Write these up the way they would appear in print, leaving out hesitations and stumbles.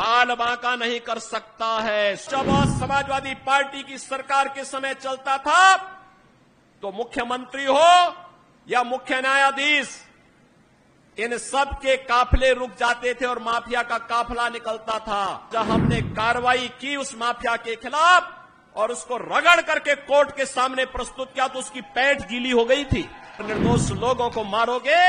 बाल बांका नहीं कर सकता है। जब समाजवादी पार्टी की सरकार के समय चलता था तो मुख्यमंत्री हो या मुख्य न्यायाधीश, इन सब के काफिले रुक जाते थे और माफिया का काफिला निकलता था। जब हमने कार्रवाई की उस माफिया के खिलाफ और उसको रगड़ करके कोर्ट के सामने प्रस्तुत किया तो उसकी पैंट गीली हो गई थी। निर्दोष लोगों को मारोगे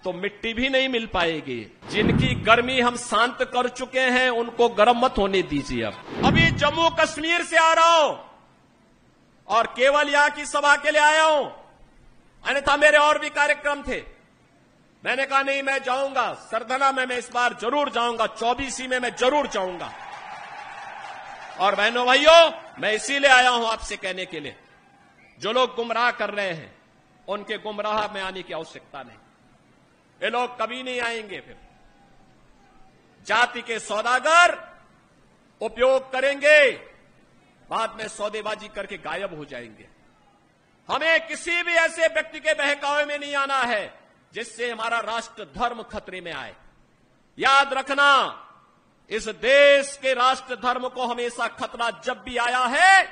तो मिट्टी भी नहीं मिल पाएगी। जिनकी गर्मी हम शांत कर चुके हैं उनको गर्म मत होने दीजिए। अभी जम्मू कश्मीर से आ रहा हूं और केवल यहां की सभा के लिए आया हूं, अन्यथा मेरे और भी कार्यक्रम थे। मैंने कहा नहीं, मैं जाऊंगा सरधना में, मैं इस बार जरूर जाऊंगा, 24 में मैं जरूर जाऊंगा। और बहनों भाइयों, मैं इसीलिए आया हूं आपसे कहने के लिए, जो लोग गुमराह कर रहे हैं उनके गुमराह में आने की आवश्यकता नहीं। ये लोग कभी नहीं आएंगे। फिर जाति के सौदागर उपयोग करेंगे, बाद में सौदेबाजी करके गायब हो जाएंगे। हमें किसी भी ऐसे व्यक्ति के बहकावे में नहीं आना है जिससे हमारा राष्ट्र धर्म खतरे में आए। याद रखना, इस देश के राष्ट्र धर्म को हमेशा खतरा जब भी आया है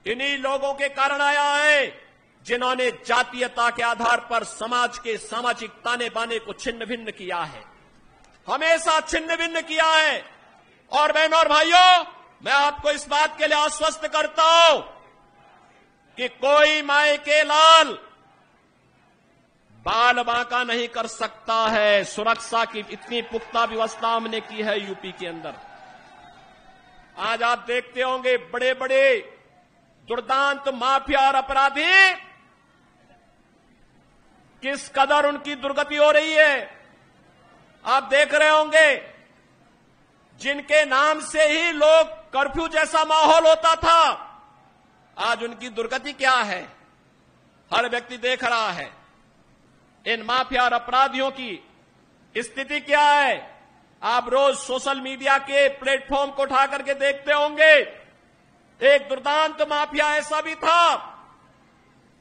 इन्हीं लोगों के कारण आया है, जिन्होंने जातीयता के आधार पर समाज के सामाजिक ताने बाने को छिन्न भिन्न किया है, हमेशा छिन्न भिन्न किया है। और बहनों और भाइयों, मैं आपको इस बात के लिए आश्वस्त करता हूं कि कोई माय के लाल बाल बांका नहीं कर सकता है। सुरक्षा की इतनी पुख्ता व्यवस्था हमने की है यूपी के अंदर। आज आप देखते होंगे बड़े बड़े दुर्दांत माफिया और अपराधी किस कदर उनकी दुर्गति हो रही है। आप देख रहे होंगे, जिनके नाम से ही लोग कर्फ्यू जैसा माहौल होता था, आज उनकी दुर्गति क्या है हर व्यक्ति देख रहा है। इन माफिया और अपराधियों की स्थिति क्या है आप रोज सोशल मीडिया के प्लेटफॉर्म को उठा करके देखते होंगे। एक दुर्दांत माफिया ऐसा भी था।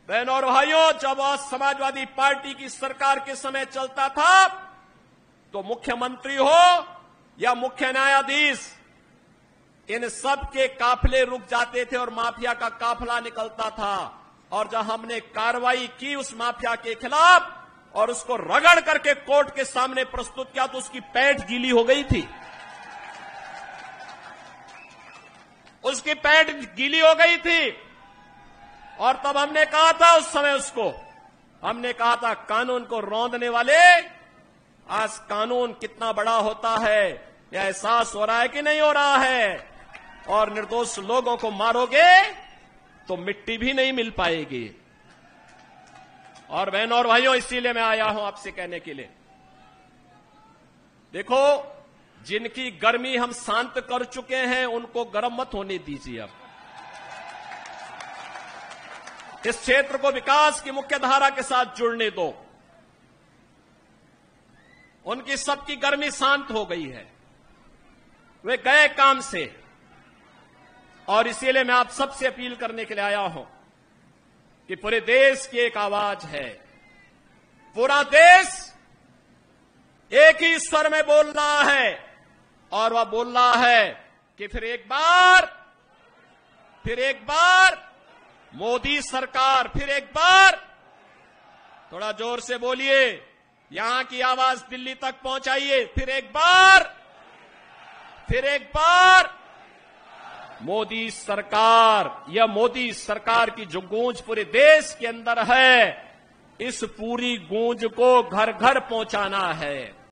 बहनों और भाइयों, जब समाजवादी पार्टी की सरकार के समय चलता था तो मुख्यमंत्री हो या मुख्य न्यायाधीश, इन सब के काफिले रुक जाते थे और माफिया का काफिला निकलता था। और जब हमने कार्रवाई की उस माफिया के खिलाफ और उसको रगड़ करके कोर्ट के सामने प्रस्तुत किया तो उसकी पैंट गीली हो गई थी। उसकी पैंट गीली हो गई थी। और तब हमने कहा था, उस समय उसको हमने कहा था, कानून को रौंदने वाले, आज कानून कितना बड़ा होता है यह एहसास हो रहा है कि नहीं हो रहा है। और निर्दोष लोगों को मारोगे तो मिट्टी भी नहीं मिल पाएगी। और बहनों और भाइयों, इसीलिए मैं आया हूं आपसे कहने के लिए, देखो, जिनकी गर्मी हम शांत कर चुके हैं उनको गर्म मत होने दीजिए। अब इस क्षेत्र को विकास की मुख्य धारा के साथ जुड़ने दो। उनकी सबकी गर्मी शांत हो गई है, वे गए काम से। और इसीलिए मैं आप सबसे अपील करने के लिए आया हूं कि पूरे देश की एक आवाज है, पूरा देश एक ही स्वर में बोल रहा है। और वह बोल रहा है कि फिर एक बार मोदी सरकार, फिर एक बार, थोड़ा जोर से बोलिए, यहां की आवाज दिल्ली तक पहुंचाइए, फिर एक बार मोदी सरकार। यह मोदी सरकार की जो गूंज पूरे देश के अंदर है, इस पूरी गूंज को घर घर पहुंचाना है।